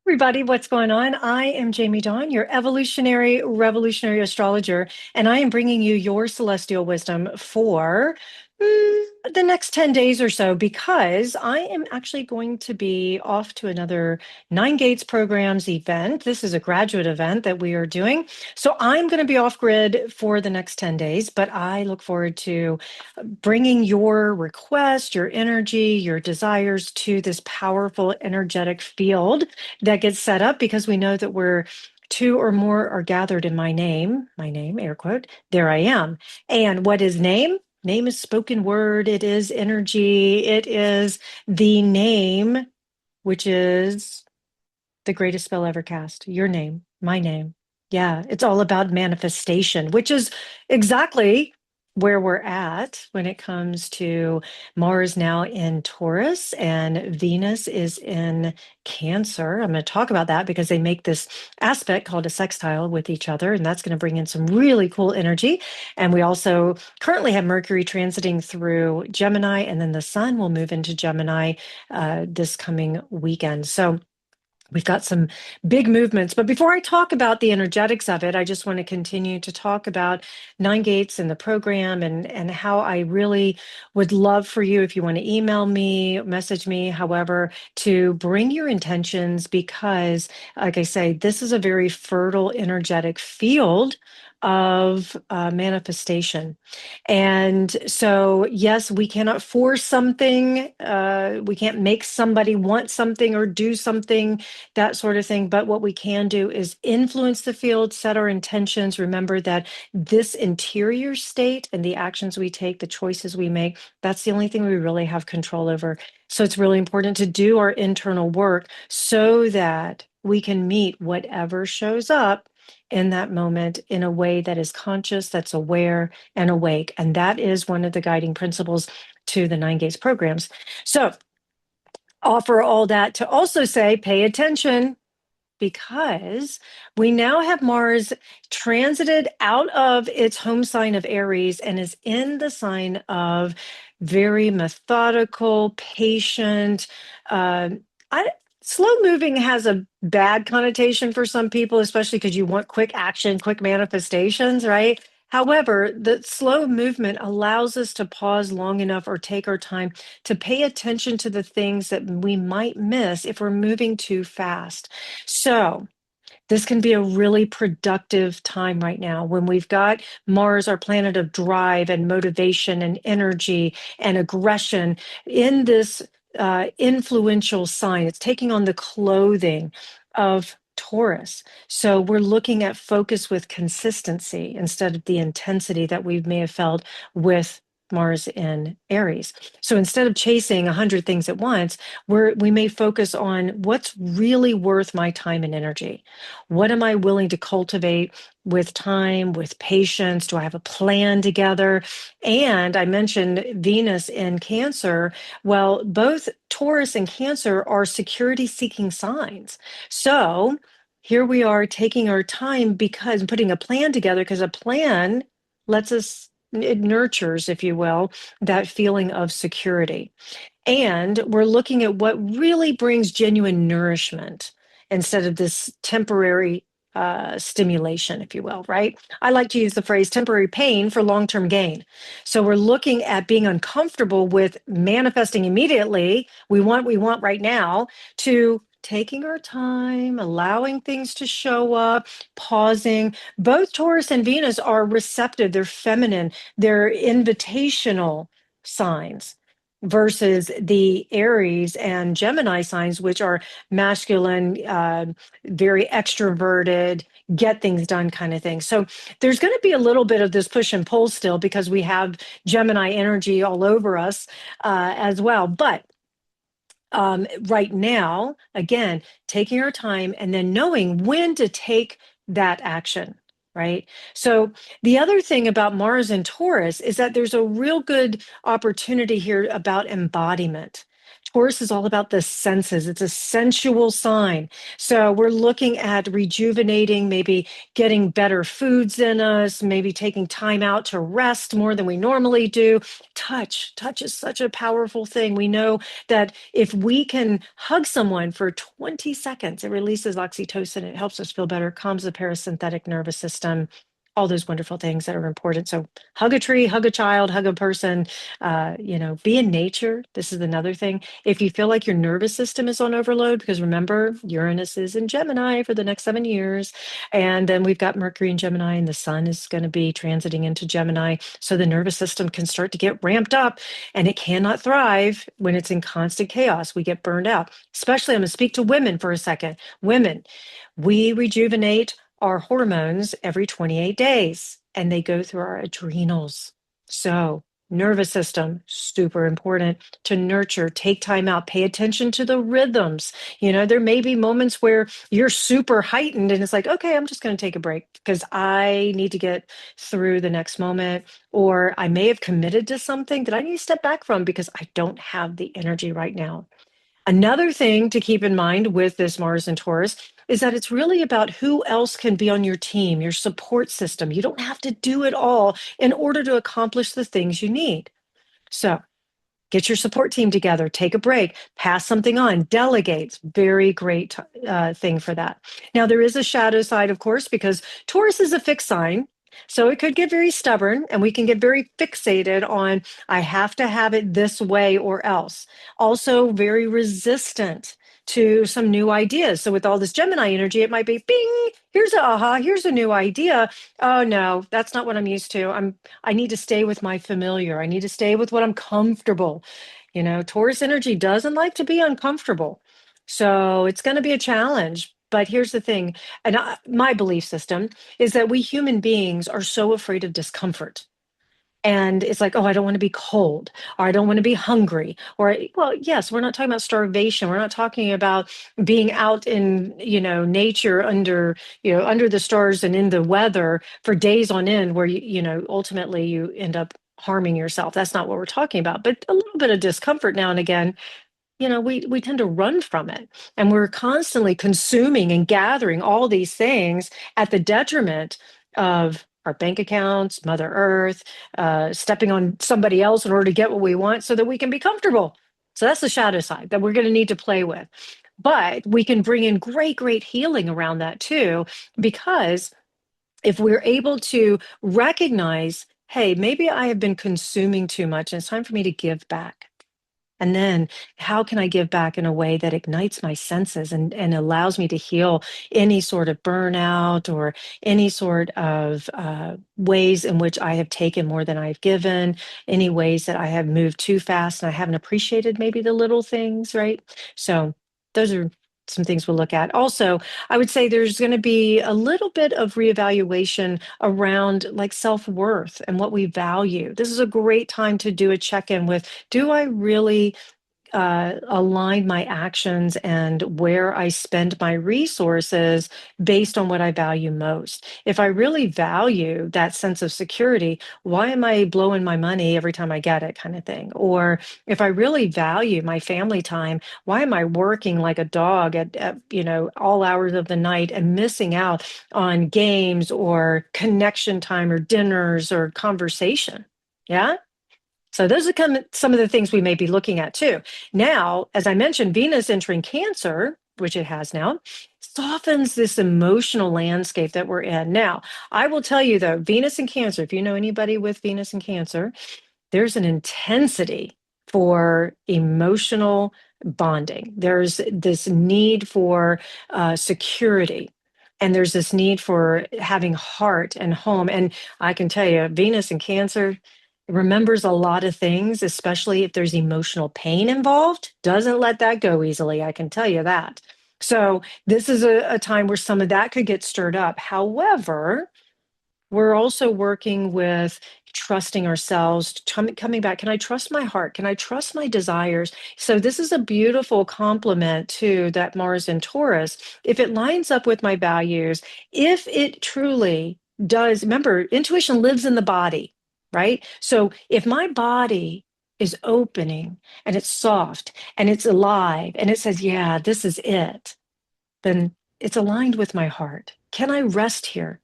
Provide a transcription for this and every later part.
Everybody, what's going on? I am Jamie Dawn, your evolutionary revolutionary astrologer, and I am bringing you your celestial wisdom for the next 10 days or so because I am actually going to be off to another Nine Gates Programs event. This is a graduate event that we are doing. So I'm going to be off grid for the next 10 days, but I look forward to bringing your request, your energy, your desires to this powerful energetic field that gets set up because we know that we're two or more are gathered in my name, air quote, there I am. And what is name? Name is spoken word. It is energy. It is the name, which is the greatest spell ever cast. Your name, my name. Yeah, it's all about manifestation, which is exactly where we're at when it comes to Mars now in Taurus and Venus is in Cancer. I'm going to talk about that because they make this aspect called a sextile with each other, and that's going to bring in some really cool energy. And we also currently have Mercury transiting through Gemini, and then the Sun will move into Gemini this coming weekend. So we've got some big movements. But before I talk about the energetics of it, I just want to continue to talk about Nine Gates and the program and how I really would love for you, if you want to email me, message me, however, to bring your intentions because, like I say, this is a very fertile, energetic field of manifestation. And so, yes, we cannot force something. We can't make somebody want something or do something, that sort of thing. But what we can do is influence the field, set our intentions. Remember that this interior state and the actions we take, the choices we make, that's the only thing we really have control over. So it's really important to do our internal work so that we can meet whatever shows up in that moment in a way that is conscious, that's aware and awake. And that is one of the guiding principles to the Nine Gates programs. So offer all that to also say, pay attention because we now have Mars transited out of its home sign of Aries and is in the sign of very methodical, patient. Uh, I, Slow moving has a bad connotation for some people, especially because you want quick action, quick manifestations, right? However, the slow movement allows us to pause long enough or take our time to pay attention to the things that we might miss if we're moving too fast. So, this can be a really productive time right now when we've got Mars, our planet of drive and motivation and energy and aggression, in this influential sign. It's taking on the clothing of Taurus. So we're looking at focus with consistency instead of the intensity that we may have felt with Mars in Aries. So instead of chasing 100 things at once, we may focus on what's really worth my time and energy. What am I willing to cultivate with time, with patience? Do I have a plan together? And I mentioned Venus in Cancer. Well, both Taurus and Cancer are security seeking signs. So here we are taking our time because putting a plan together, because a plan lets us, it nurtures, if you will, that feeling of security. And we're looking at what really brings genuine nourishment instead of this temporary stimulation, if you will, right? I like to use the phrase temporary pain for long term gain. So we're looking at being uncomfortable with manifesting immediately. We want right now, to taking our time, allowing things to show up, pausing. Both Taurus and Venus are receptive, they're feminine, they're invitational signs versus the Aries and Gemini signs, which are masculine, very extroverted, get things done kind of thing. So there's going to be a little bit of this push and pull still because we have Gemini energy all over us as well. But right now, again, taking our time and then knowing when to take that action, right? So the other thing about Mars and Taurus is that there's a real good opportunity here about embodiment. Taurus is all about the senses. It's a sensual sign. So we're looking at rejuvenating, maybe getting better foods in us, maybe taking time out to rest more than we normally do. Touch is such a powerful thing. We know that if we can hug someone for 20 seconds, it releases oxytocin. It helps us feel better, calms the parasympathetic nervous system, all those wonderful things that are important. So hug a tree, hug a child, hug a person, be in nature. This is another thing. If you feel like your nervous system is on overload, because remember, Uranus is in Gemini for the next 7 years. And then we've got Mercury in Gemini, and the sun is going to be transiting into Gemini. So the nervous system can start to get ramped up, and it cannot thrive when it's in constant chaos. We get burned out. Especially, I'm going to speak to women for a second. Women, we rejuvenate our hormones every 28 days, and they go through our adrenals. So nervous system, super important to nurture. Take time out, pay attention to the rhythms. There may be moments where you're super heightened and it's like, okay, I'm just going to take a break because I need to get through the next moment. Or I may have committed to something that I need to step back from because I don't have the energy right now. Another thing to keep in mind with this Mars and Taurus is that it's really about who else can be on your team, your support system. You don't have to do it all in order to accomplish the things you need. So get your support team together, take a break, pass something on, delegate. Very great thing for that. Now, there is a shadow side, of course, because Taurus is a fixed sign. So it could get very stubborn and we can get very fixated on, I have to have it this way or else. Also, very resistant to some new ideas. So with all this Gemini energy, it might be bing, here's a aha, here's a new idea. Oh no, that's not what I'm used to. I need to stay with my familiar. I need to stay with what I'm comfortable. Taurus energy doesn't like to be uncomfortable. So it's going to be a challenge. But here's the thing, and my belief system is that we human beings are so afraid of discomfort. And it's like, oh, I don't want to be cold, or I don't want to be hungry, or, well, yes, we're not talking about starvation. We're not talking about being out in, nature under the stars and in the weather for days on end where, ultimately you end up harming yourself. That's not what we're talking about. But a little bit of discomfort now and again, we tend to run from it. And we're constantly consuming and gathering all these things at the detriment of our bank accounts, Mother Earth, stepping on somebody else in order to get what we want so that we can be comfortable. So that's the shadow side that we're going to need to play with. But we can bring in great, great healing around that too, because if we're able to recognize, hey, maybe I have been consuming too much and it's time for me to give back. And then how can I give back in a way that ignites my senses and allows me to heal any sort of burnout or any sort of ways in which I have taken more than I've given, any ways that I have moved too fast and I haven't appreciated maybe the little things, right? So those are some things we'll look at. Also, I would say there's going to be a little bit of reevaluation around like self-worth and what we value. This is a great time to do a check-in with, do I really align my actions and where I spend my resources based on what I value most? If I really value that sense of security, why am I blowing my money every time I get it, kind of thing? Or if I really value my family time, why am I working like a dog at all hours of the night and missing out on games or connection time or dinners or conversation? Yeah. So those are some of the things we may be looking at too. Now, as I mentioned, Venus entering Cancer, which it has now, softens this emotional landscape that we're in. Now, I will tell you though, Venus and Cancer, if you know anybody with Venus and Cancer, there's an intensity for emotional bonding. There's this need for security. And there's this need for having heart and home. And I can tell you, Venus and Cancer remembers a lot of things, especially if there's emotional pain involved. Doesn't let that go easily. I can tell you that. So this is a time where some of that could get stirred up. However, we're also working with trusting ourselves, coming back. Can I trust my heart? Can I trust my desires? So this is a beautiful complement to that Mars in Taurus. If it lines up with my values, if it truly does, remember, intuition lives in the body, right? So if my body is opening and it's soft and it's alive and it says, yeah, this is it, then it's aligned with my heart. Can I rest here?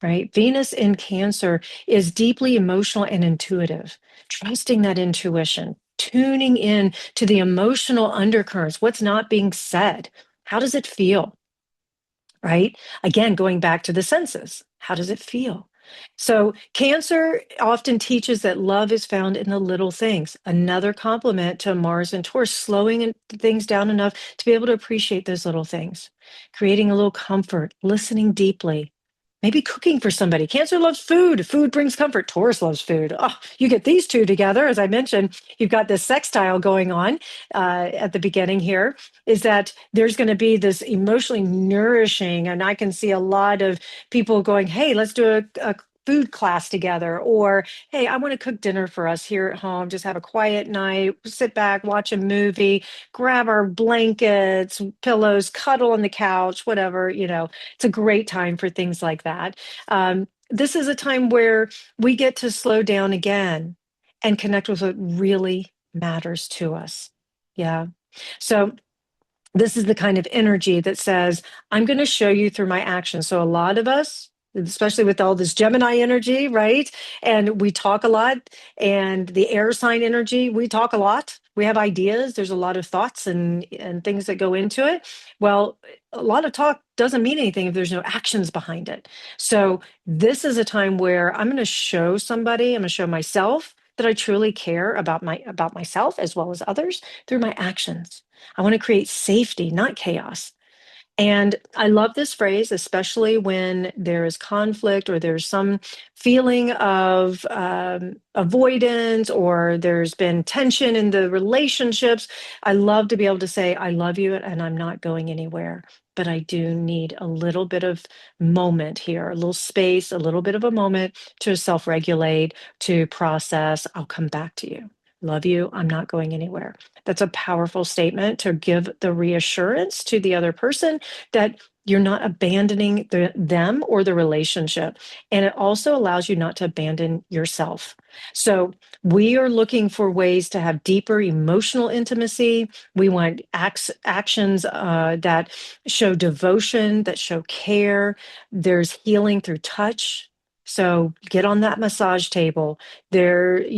Right? Venus in Cancer is deeply emotional and intuitive, trusting that intuition, tuning in to the emotional undercurrents, what's not being said. How does it feel? Right? Again, going back to the senses, how does it feel? So, Cancer often teaches that love is found in the little things. Another compliment to Mars and Taurus, slowing things down enough to be able to appreciate those little things, creating a little comfort, listening deeply, maybe cooking for somebody. Cancer loves food. Food brings comfort. Taurus loves food. Oh, you get these two together. As I mentioned, you've got this sextile going on at the beginning here, is that there's going to be this emotionally nourishing, and I can see a lot of people going, hey, let's do a food class together, or hey, I want to cook dinner for us here at home, just have a quiet night, sit back, watch a movie, grab our blankets, pillows, cuddle on the couch, whatever, it's a great time for things like that. This is a time where we get to slow down again and connect with what really matters to us. Yeah. So this is the kind of energy that says, I'm going to show you through my actions. So a lot of us, especially with all this Gemini energy, right? And we talk a lot, and the air sign energy, we talk a lot. We have ideas. There's a lot of thoughts and things that go into it. Well, a lot of talk doesn't mean anything if there's no actions behind it. So this is a time where I'm going to show somebody, I'm going to show myself that I truly care about myself as well as others through my actions. I want to create safety, not chaos. And I love this phrase, especially when there is conflict or there's some feeling of avoidance or there's been tension in the relationships. I love to be able to say, I love you and I'm not going anywhere. But I do need a little bit of moment here, a little space, a little bit of a moment to self regulate, to process. I'll come back to you. Love you. I'm not going anywhere. That's a powerful statement to give the reassurance to the other person that you're not abandoning them or the relationship. And it also allows you not to abandon yourself. So we are looking for ways to have deeper emotional intimacy. We want actions that show devotion, that show care. There's healing through touch. So get on that massage table. Have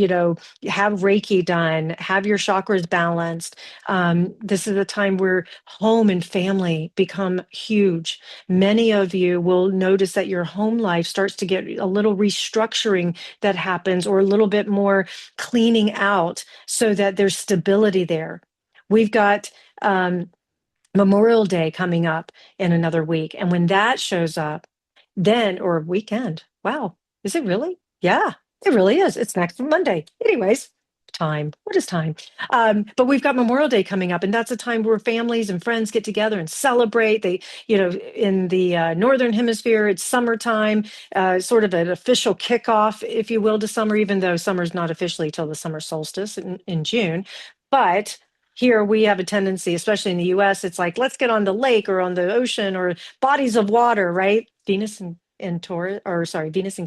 Reiki done, have your chakras balanced. This is a time where home and family become huge. Many of you will notice that your home life starts to get a little restructuring that happens, or a little bit more cleaning out so that there's stability there. We've got Memorial Day coming up in another week. And when that shows up, then, or weekend, wow, is it really? Yeah, it really is. It's next Monday. Anyways, time. What is time? But we've got Memorial Day coming up, and that's a time where families and friends get together and celebrate. In the Northern Hemisphere, it's summertime, sort of an official kickoff, if you will, to summer, even though summer's not officially till the summer solstice in June. But here we have a tendency, especially in the US, it's like, let's get on the lake or on the ocean or bodies of water, right? Venus and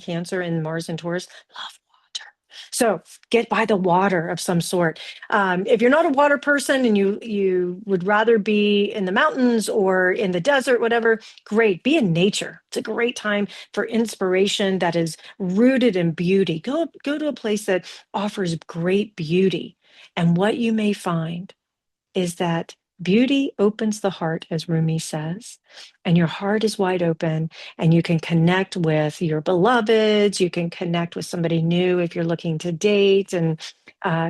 Cancer and Mars and Taurus love water. So get by the water of some sort. If you're not a water person and you would rather be in the mountains or in the desert, whatever, great. Be in nature. It's a great time for inspiration that is rooted in beauty. Go to a place that offers great beauty. And what you may find is that beauty opens the heart, as Rumi says, and your heart is wide open, and you can connect with your beloveds. You can connect with somebody new if you're looking to date, and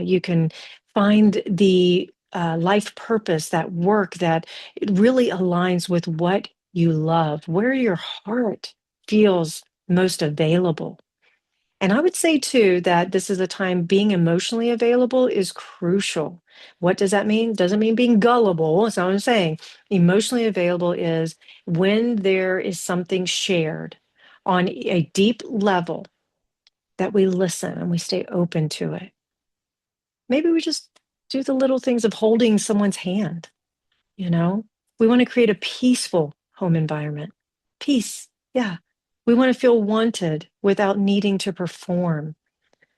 you can find the life purpose, that work that it really aligns with what you love, where your heart feels most available. And I would say too that this is a time being emotionally available is crucial. What does that mean? Doesn't mean being gullible. That's not what I'm saying. Emotionally available is when there is something shared on a deep level that we listen and we stay open to it. Maybe we just do the little things of holding someone's hand, you know? We want to create a peaceful home environment. Peace. Yeah. We want to feel wanted without needing to perform.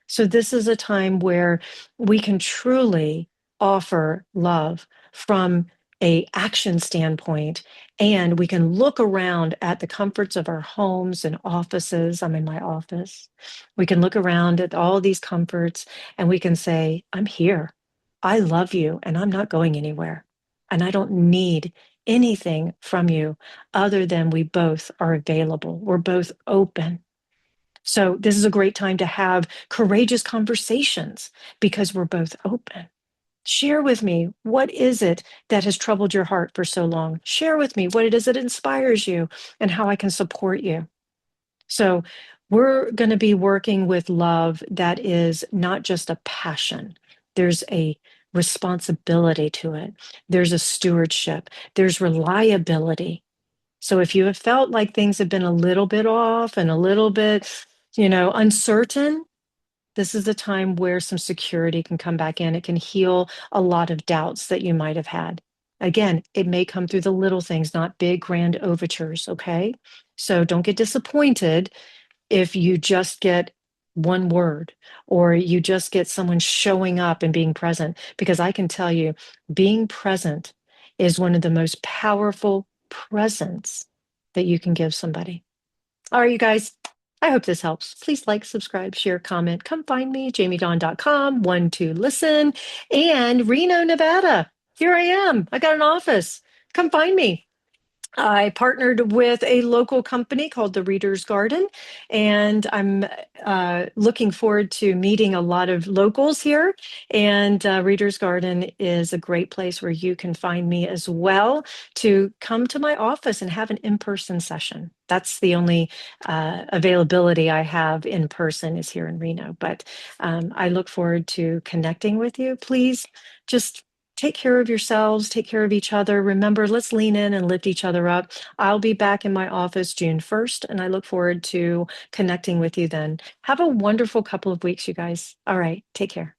So this is a time where we can truly offer love from a action standpoint, and we can look around at the comforts of our homes and offices. I'm in my office. We can look around at all these comforts and we can say, I'm here. I love you and I'm not going anywhere. And I don't need anything from you other than we both are available. We're both open. So this is a great time to have courageous conversations because we're both open. Share with me, what is it that has troubled your heart for so long? Share with me what it is that inspires you and how I can support you. So we're going to be working with love that is not just a passion. There's a responsibility to it. There's a stewardship. There's reliability. So if you have felt like things have been a little bit off and a little bit, uncertain, this is the time where some security can come back in. It can heal a lot of doubts that you might have had. Again, it may come through the little things, not big, grand overtures. Okay. So don't get disappointed if you just get one word or you just get someone showing up and being present, because I can tell you, being present is one of the most powerful presents that you can give somebody. All right, you guys, I hope this helps. Please like, subscribe, share, comment. Come find me, jamiedon.com, one to listen. And Reno, Nevada. Here I am. I got an office. Come find me. I partnered with a local company called the Reader's Garden, and I'm looking forward to meeting a lot of locals here. And Reader's Garden is a great place where you can find me as well to come to my office and have an in-person session. That's the only availability I have in person is here in Reno. But I look forward to connecting with you. Please just take care of yourselves, take care of each other. Remember, let's lean in and lift each other up. I'll be back in my office June 1st, and I look forward to connecting with you then. Have a wonderful couple of weeks, you guys. All right, take care.